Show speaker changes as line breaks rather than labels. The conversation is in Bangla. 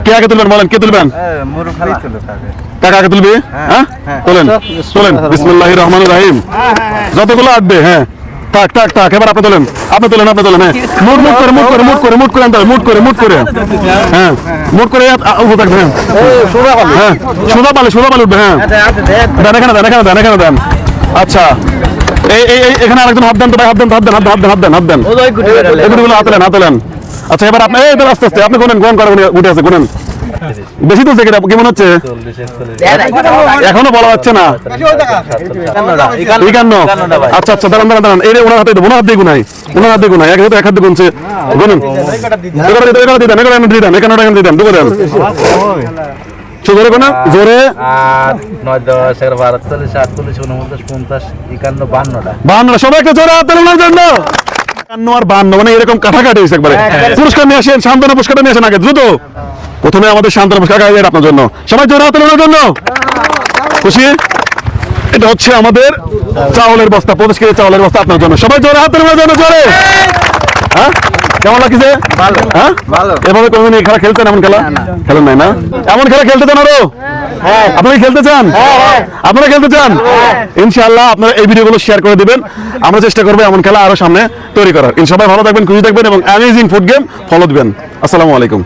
কে আগে তুলবেন বলেন, কে তুলবেন? কাকা আগে তুলবি? হ্যাঁ তোলেন তোলেন। বিসমিল্লাহির রহমানির রহিম। যতগুলো আসবে হ্যাঁ টাক টাক টাক। এবার আপনি তোলেন, আপনি তোলেন, আপনি তোলেন। হ্যাঁ মুট মুট করে মুট করে মুট করে মুট করে আনতে হবে, মুট করে মুট করে। হ্যাঁ মুট করে উঠে থাকবে। হ্যাঁ হ্যাঁ সোজা পালে সোজা পালে উঠবে। হ্যাঁ দেন এখানে দেন এখানে দেন এখানে দেন। আচ্ছা এই এই এখানে আরেকজন হাত দেন তো ভাই, হাত দেন হাত দেন হাত দেন হাত দেন হাত দেন। এগুলো হাত দেন হাত দেন। আচ্ছা এবার আপনি এই আস্তে আস্তে আপনি গুনেন, গুণ করে উঠে আছে গুনেন। বেশি তুলছে কিনা কেমন হচ্ছে? এখনো বলা হচ্ছে না। 51। আচ্ছা আচ্ছা দাঁড়ান দাঁড়ান দাঁড়ান। এই ওনার হাতে ওনার হাত দিয়ে গুনাই, ওনার হাত দিয়ে গুনাই। এক হাত দিয়ে গুনছে গুনুন। জোরে কোনা জোরে।
9 10 11 12 13 48 49 50 51 52টা।
52টা সবাই একটা জোরে হাত তোলার জন্য। 51 আর 52 মানে এরকম কাটাকাটি হয়েছে একবারে। পুরস্কার নিয়ে আসেন, সান্ত্বনা পুরস্কারটা নিয়ে আসেন আগে দ্রুত। প্রথমে আমাদের সান্ত্বনা পুরস্কার আগে আপনার জন্য। সবাই জোরে হাত তোলার জন্য। খুশি? এটা হচ্ছে আমাদের চাউলের বস্তা, 25 কেজি চাউলের বস্তা আপনার জন্য। সবাই জোরে হাত তোলার জন্য জোরে। হ্যাঁ কেমন লাগছে? হ্যাঁ এভাবে কোনদিন এই খেলা খেলছেন? এমন খেলা খেলেন নাই না? এমন খেলা খেলতে চান আরো? আপনারা খেলতে চান? আপনারা খেলতে চান? ইনশাআল্লাহ আপনারা এই ভিডিওগুলো শেয়ার করে দিবেন। আমরা চেষ্টা করবো এমন খেলা আরো সামনে তৈরি করার। ইনশাআল্লাহ ভালো থাকবেন, খুশি থাকবেন এবং অ্যামেজিং ফুড গেম ফলো দিবেন। আসসালামু আলাইকুম।